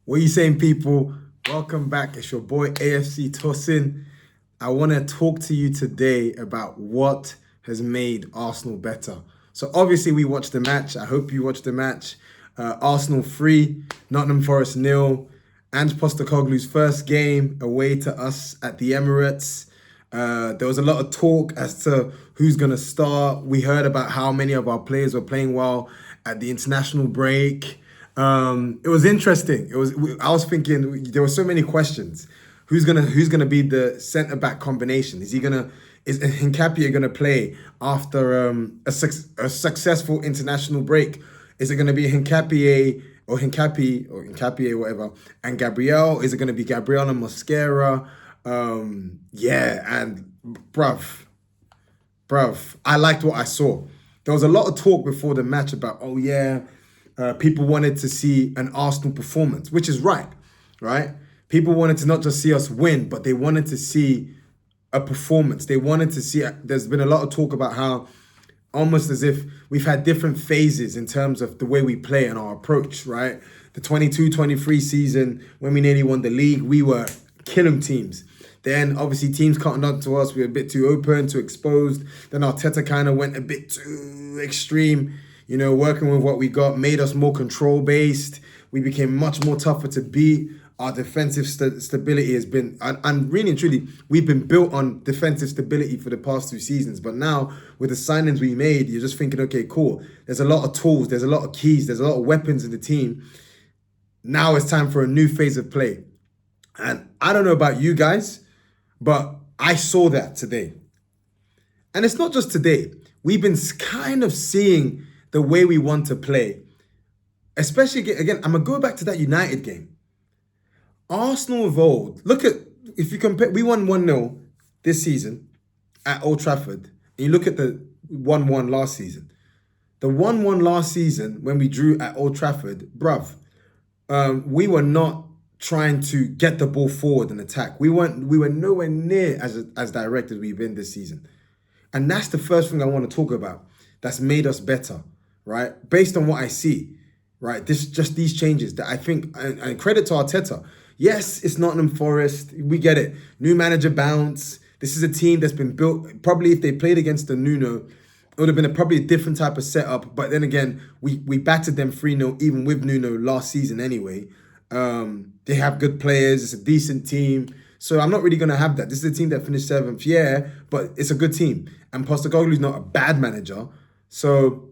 What are you saying, people? Welcome back. It's your boy AFC Tosin. I want to talk to you today about what has made Arsenal better. So obviously we watched the match. I hope you watched the match. Arsenal 3, Nottingham Forest 0. Ange Postecoglou's first game away to us at the Emirates. There was a lot of talk as to who's going to start. We heard about how many of our players were playing well at the international break. It was interesting. I was thinking there were so many questions. Who's gonna be the centre back combination? Is Hincapié gonna play after a successful international break? Is it gonna be Hincapié whatever and Gabriel? Is it gonna be Gabriel and Mosquera? Yeah, and bruv, I liked what I saw. There was a lot of talk before the match about, oh yeah, people wanted to see an Arsenal performance, which is right? People wanted to not just see us win, but they wanted to see a performance. They wanted to see, there's been a lot of talk about how almost as if we've had different phases in terms of the way we play and our approach, right? The 22-23 season, when we nearly won the league, we were killing teams. Then obviously teams cutting on to us, we were a bit too open, too exposed. Then Arteta kind of went a bit too extreme, working with what we got, made us more control-based. We became much more tougher to beat. Our defensive stability has been, and really and truly, we've been built on defensive stability for the past 2 seasons. But now, with the signings we made, you're just thinking, okay, cool. There's a lot of tools, there's a lot of keys, there's a lot of weapons in the team. Now it's time for a new phase of play. And I don't know about you guys, but I saw that today. And it's not just today. We've been kind of seeing the way we want to play. Especially, again, I'm going to go back to that United game. Arsenal of old, if you compare, we won 1-0 this season at Old Trafford, and you look at the 1-1 last season. The 1-1 last season, when we drew at Old Trafford, we were not trying to get the ball forward and attack. We were nowhere near as direct as we've been this season. And that's the first thing I want to talk about that's made us better, right? Based on what I see, right? These changes that I think, and credit to Arteta. Yes, it's Nottingham Forest. We get it. New manager bounce. This is a team that's been built. Probably if they played against the Nuno, it would have been probably a different type of setup. But then again, we battered them 3-0 even with Nuno last season anyway. They have good players. It's a decent team. So I'm not really going to have that. This is a team that finished 7th, yeah, but it's a good team. And Postecoglou's not a bad manager. So,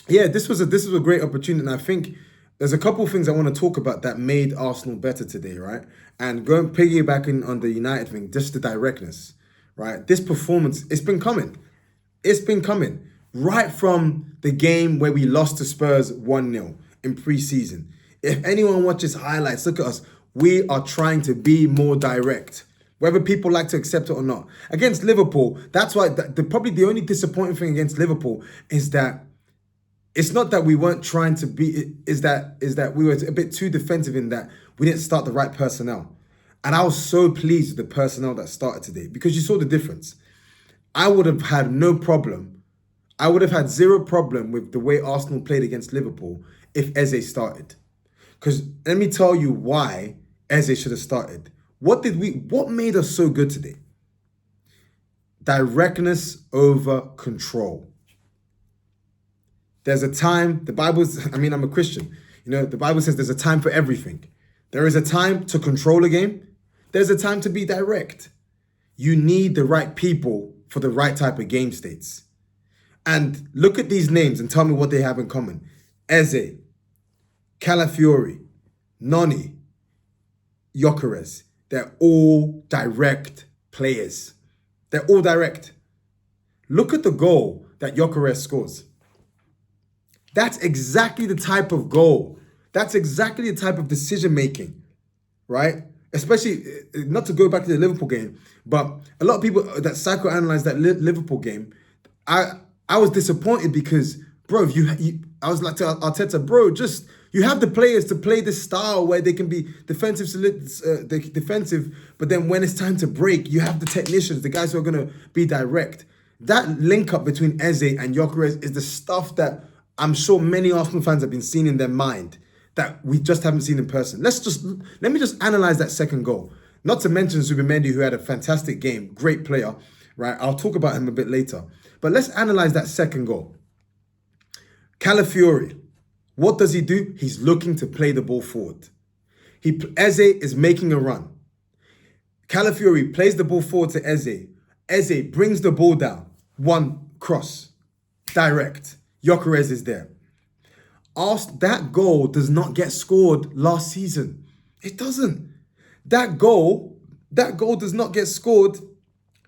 yeah, this was a great opportunity. And I think there's a couple of things I want to talk about that made Arsenal better today, right? And going piggybacking on the United thing, just the directness, right? This performance, it's been coming. It's been coming. Right from the game where we lost to Spurs 1-0 in pre-season. If anyone watches highlights, look at us. We are trying to be more direct, whether people like to accept it or not. Against Liverpool, that's why probably the only disappointing thing against Liverpool is that it's not that we weren't trying to be, is that we were a bit too defensive in that we didn't start the right personnel. And I was so pleased with the personnel that started today because you saw the difference. I would have had no problem. I would have had zero problem with the way Arsenal played against Liverpool if Eze started. Because let me tell you why Eze should have started. What made us so good today? Directness over control. There's a time, I'm a Christian. The Bible says there's a time for everything. There is a time to control a game. There's a time to be direct. You need the right people for the right type of game states. And look at these names and tell me what they have in common. Eze, Calafiori, Noni, Gyökeres. They're all direct players. They're all direct. Look at the goal that Gyökeres scores. That's exactly the type of goal. That's exactly the type of decision making, right? Especially, not to go back to the Liverpool game, but a lot of people that psychoanalyze that Liverpool game, I was disappointed because, bro, I was like to Arteta, bro, you have the players to play this style where they can be defensive, but then when it's time to break, you have the technicians, the guys who are going to be direct. That link up between Eze and Gyökeres is the stuff that I'm sure many Arsenal fans have been seeing in their mind. that we just haven't seen in person. Let me just analyze that second goal. Not to mention Zubimendi, who had a fantastic game, great player, right? I'll talk about him a bit later. But let's analyze that second goal. Calafiori, what does he do? He's looking to play the ball forward. Eze is making a run. Calafiori plays the ball forward to Eze. Eze brings the ball down. One cross. Direct. Gyökeres is there. That goal does not get scored last season. It doesn't. That goal does not get scored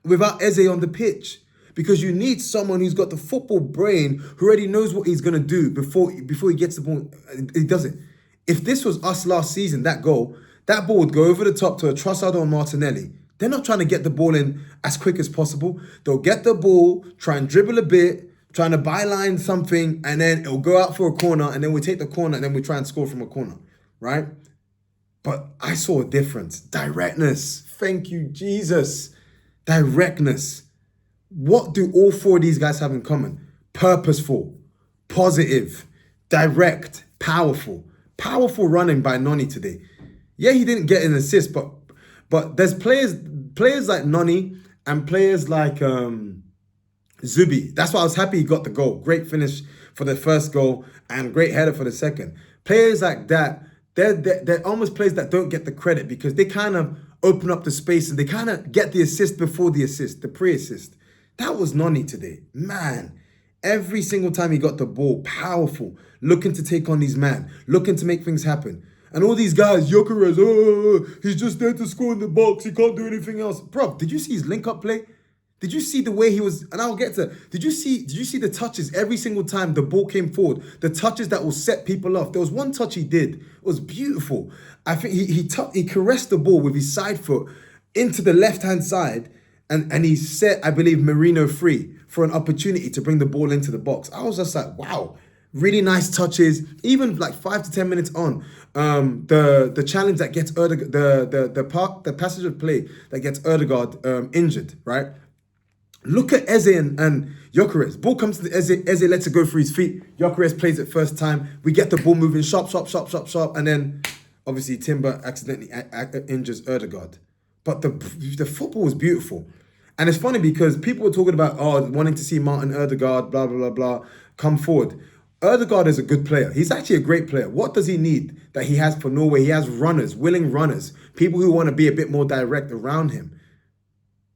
without Eze on the pitch. Because you need someone who's got the football brain, who already knows what he's going to do before he gets the ball. He does it. If this was us last season, that ball would go over the top to a Trossard or Martinelli. They're not trying to get the ball in as quick as possible. They'll get the ball, try and dribble a bit, trying to byline something, and then it'll go out for a corner, and then we take the corner, and then we try and score from a corner, right? But I saw a difference. Directness. Thank you, Jesus. Directness. What do all four of these guys have in common? Purposeful, positive, direct, powerful. Powerful running by Noni today. Yeah, he didn't get an assist, but there's players like Noni and players like Zubi. That's why I was happy he got the goal. Great finish for the first goal and great header for the second. Players like that, they're almost players that don't get the credit because they kind of open up the space and they kind of get the assist before the assist, the pre-assist. That was Noni today. Man, every single time he got the ball, powerful, looking to take on these men, looking to make things happen. And all these guys, Gyökeres, he's just there to score in the box. He can't do anything else. Bro, did you see his link-up play? Did you see the way he was, and I'll get to, did you see the touches every single time the ball came forward? The touches that will set people off. There was one touch he did. It was beautiful. I think he caressed the ball with his side foot into the left-hand side, and he set, I believe, Merino free for an opportunity to bring the ball into the box. I was just like, wow, really nice touches. Even like 5 to 10 minutes on, the challenge that gets the passage of play that gets Ødegaard injured, right? Look at Eze and Gyökeres. Ball comes to Eze. Eze lets it go through his feet. Gyökeres plays it first time. We get the ball moving sharp, and then obviously Timber accidentally injures Ødegaard. But the football was beautiful. And it's funny because people were talking about, wanting to see Martin Ødegaard, blah, blah, blah, blah, come forward. Ødegaard is a good player. He's actually a great player. What does he need that he has for Norway? He has runners, willing runners, people who want to be a bit more direct around him.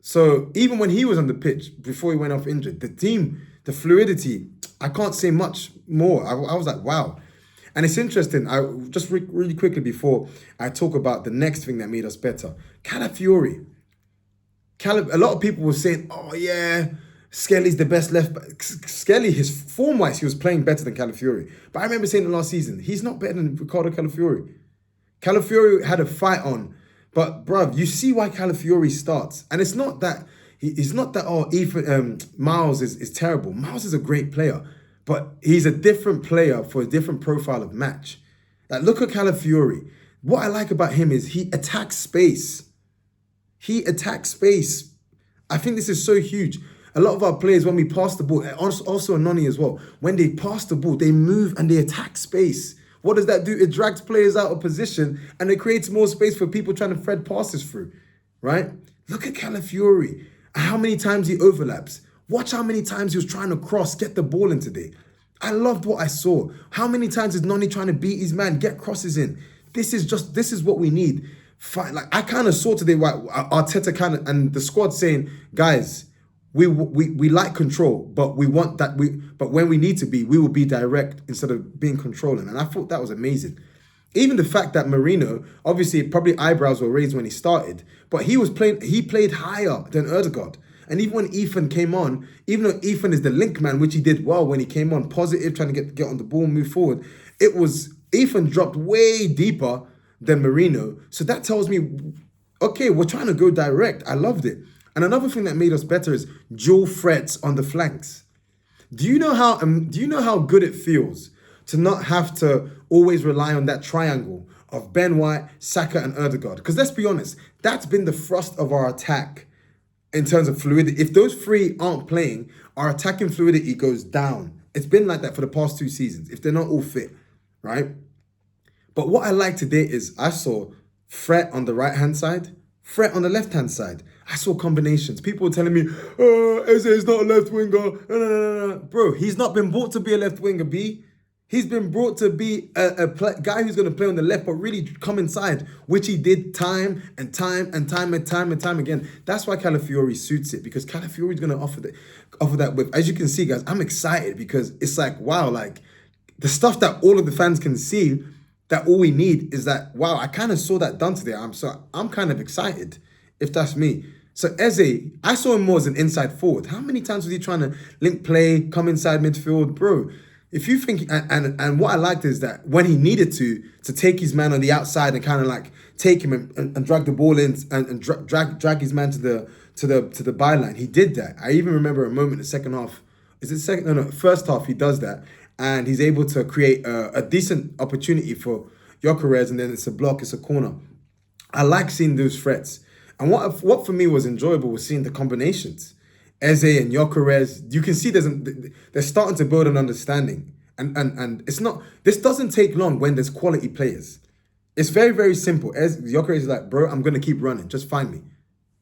So even when he was on the pitch, before he went off injured, the team, the fluidity, I can't say much more. I was like, wow. And it's interesting, just really quickly before I talk about the next thing that made us better. Calafiori. A lot of people were saying, oh yeah, Skelly's the best left back. Skelly, his form-wise, he was playing better than Calafiori. But I remember saying it last season, he's not better than Ricardo Calafiori. Calafiori had a fight on. But bruv, you see why Calafiori starts. And it's not that, he's not that, Miles is terrible. Miles is a great player. But he's a different player for a different profile of match. Like, look at Calafiori. What I like about him is he attacks space. He attacks space. I think this is so huge. A lot of our players, when we pass the ball, also Noni as well, when they pass the ball, they move and they attack space. What does that do? It drags players out of position and it creates more space for people trying to thread passes through, right? Look at Calafiori. How many times he overlaps. Watch how many times he was trying to cross, get the ball in today. I loved what I saw. How many times is Noni trying to beat his man, get crosses in? This is what we need. Like, I kind of saw today why Arteta and the squad saying, guys, we like control, but we want that. But when we need to be, we will be direct instead of being controlling. And I thought that was amazing. Even the fact that Merino, obviously, probably eyebrows were raised when he started, but he played higher than Ødegaard. And even when Ethan came on, even though Ethan is the link man, which he did well when he came on, positive, trying to get on the ball, move forward, it was Ethan dropped way deeper than Merino. So that tells me, okay, we're trying to go direct. I loved it. And another thing that made us better is dual threats on the flanks. Do you know how good it feels to not have to always rely on that triangle of Ben White, Saka, and Ødegaard? Because let's be honest, that's been the thrust of our attack in terms of fluidity. If those three aren't playing, our attacking fluidity goes down. It's been like that for the past 2 seasons, if they're not all fit, right? But what I like today is I saw Fred on the right-hand side, Fred on the left-hand side. I saw combinations. People were telling me, Eze is not a left winger. No, no, no, no. Bro, he's not been brought to be a left winger, B. He's been brought to be a guy who's going to play on the left, but really come inside, which he did time and time and time and time and time again. That's why Calafiori suits it, because Calafiori is going to offer that with. As you can see, guys, I'm excited because it's like, wow, like the stuff that all of the fans can see, that all we need is that, wow, I kind of saw that done today. I'm kind of excited, if that's me. So Eze, I saw him more as an inside forward. How many times was he trying to link play, come inside midfield? Bro, if you think, and what I liked is that when he needed to take his man on the outside and kind of like take him and drag the ball in and drag his man to the byline, he did that. I even remember a moment in the second half. Is it second? No, first half he does that, and he's able to create a decent opportunity for Gyökeres, and then it's a block, it's a corner. I like seeing those threats, and what for me was enjoyable was seeing the combinations. Eze and Gyökeres, you can see they're starting to build an understanding. And it's not, this doesn't take long when there's quality players. It's very, very simple. Gyökeres is like, bro, I'm going to keep running. Just find me.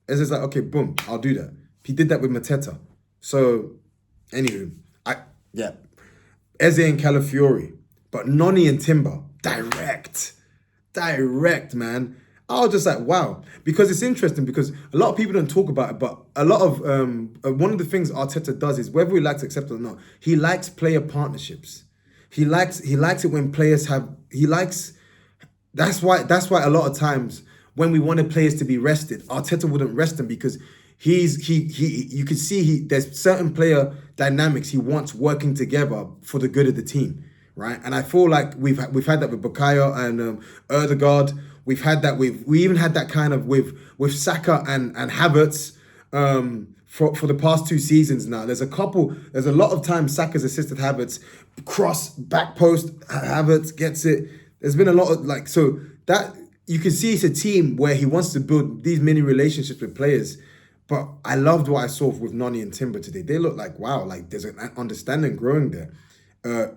Eze's like, okay, boom, I'll do that. He did that with Mateta. So, anywho, Eze and Calafiori. But Noni and Timber, direct, man. I was just like, wow. Because it's interesting, because a lot of people don't talk about it, but a lot of, one of the things Arteta does is, whether we like to accept it or not, he likes player partnerships. He likes it when players that's why a lot of times when we wanted players to be rested, Arteta wouldn't rest them, because you could see there's certain player dynamics he wants working together for the good of the team, right? And I feel like we've had that with Bukayo and Ødegaard. We've had that we even had that kind of with Saka and Havertz for the past 2 seasons now. There's a lot of times Saka's assisted Havertz, cross, back post, Havertz gets it. There's been a lot of so that you can see it's a team where he wants to build these mini relationships with players. But I loved what I saw with Noni and Timber today. They look like, wow, like there's an understanding growing there.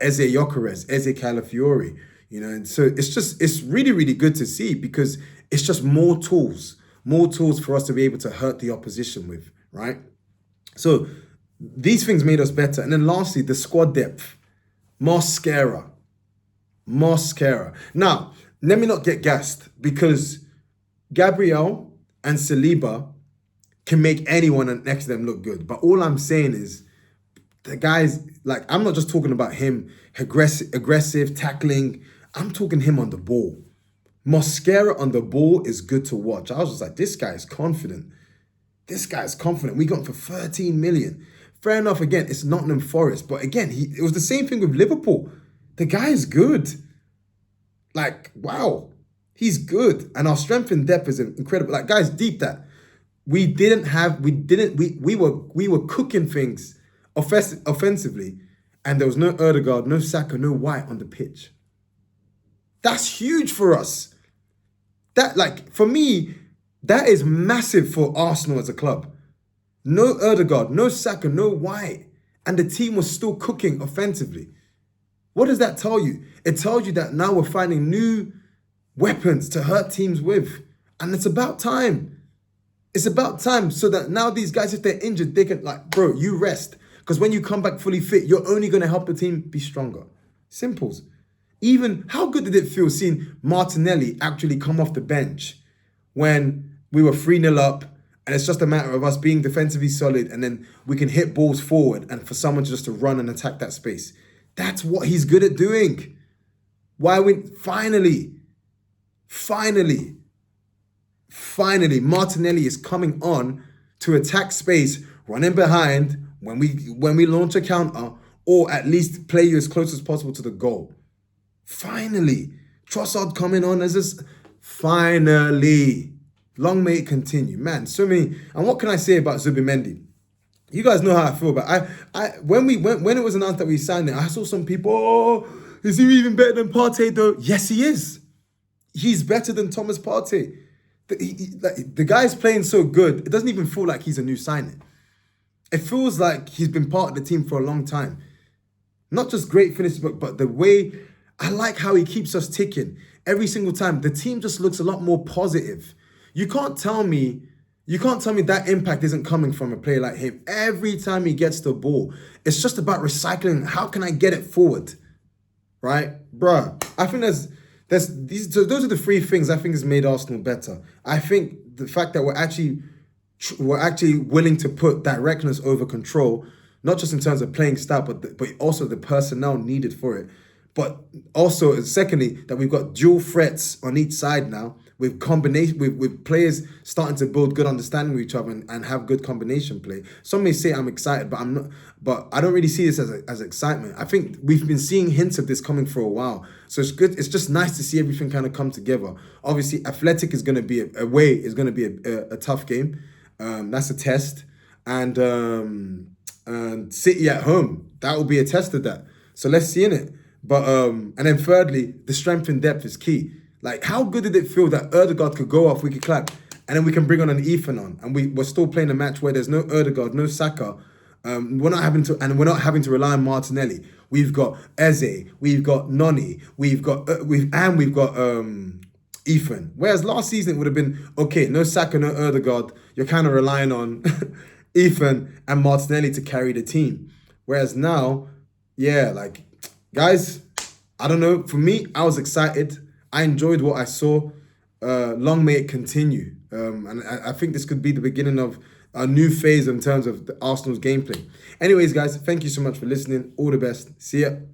Eze Gyökeres, Eze Calafiori. And so it's really, really good to see, because it's just more tools for us to be able to hurt the opposition with, right? So these things made us better. And then lastly, the squad depth. Mascara. Now, let me not get gassed, because Gabriel and Saliba can make anyone next to them look good. But all I'm saying is, the guys, like, I'm not just talking about him aggressive tackling. I'm talking him on the ball. Mascara on the ball is good to watch. I was just like, this guy is confident. We got him for 13 million. Fair enough, again, it's Nottingham Forest. But again, it was the same thing with Liverpool. The guy is good. Like, wow, he's good. And our strength in depth is incredible. Like, guys, deep that. We were cooking things offensively, and there was no Ødegaard, no Saka, no White on the pitch. That's huge for us. For me, that is massive for Arsenal as a club. No Ødegaard, no Saka, no White, and the team was still cooking offensively. What does that tell you? It tells you that now we're finding new weapons to hurt teams with, and it's about time. It's about time, so that now these guys, if they're injured, they can, bro, you rest. Because when you come back fully fit, you're only going to help the team be stronger. Simples. Even, how good did it feel seeing Martinelli actually come off the bench when we were 3-0 up, and it's just a matter of us being defensively solid, and then we can hit balls forward and for someone just to run and attack that space. That's what he's good at doing. Finally, Martinelli is coming on to attack space, running behind when we launch a counter, or at least play you as close as possible to the goal. Finally, Trossard coming on as this. Finally, long may it continue, man. So many. And what can I say about Zubimendi? You guys know how I feel about. When it was announced that we signed it, I saw some people. Oh, is he even better than Partey though? Yes, he is. He's better than Thomas Partey. The guy's playing so good, it doesn't even feel like he's a new signing. It feels like he's been part of the team for a long time. Not just great finishes, but the way, I like how he keeps us ticking every single time. The team just looks a lot more positive. You can't tell me that impact isn't coming from a player like him. Every time he gets the ball, it's just about recycling. How can I get it forward? Right? Bruh, I think those are the three things I think has made Arsenal better. I think the fact that we're actually willing to put directness over control, not just in terms of playing style, but also the personnel needed for it. But also, secondly, that we've got dual threats on each side now, with combination with players starting to build good understanding with each other and have good combination play. Some may say I'm excited, but I'm not. But I don't really see this as excitement. I think we've been seeing hints of this coming for a while. So it's good. It's just nice to see everything kind of come together. Obviously, Athletic is going to be a tough game. That's a test, and City at home, that will be a test of that. So let's see in it. But and then thirdly, the strength in depth is key. Like, how good did it feel that Ødegaard could go off, we could clap, and then we can bring on an Ethan on, and we're still playing a match where there's no Ødegaard, no Saka. We're not having to rely on Martinelli. We've got Eze, we've got Noni, we've got Ethan. Whereas last season it would have been okay, no Saka, no Ødegaard. You're kind of relying on Ethan and Martinelli to carry the team. Whereas now, yeah, like, guys, I don't know. For me, I was excited. I enjoyed what I saw. Long may it continue. And I think this could be the beginning of a new phase in terms of the Arsenal's gameplay. Anyways, guys, thank you so much for listening. All the best. See ya.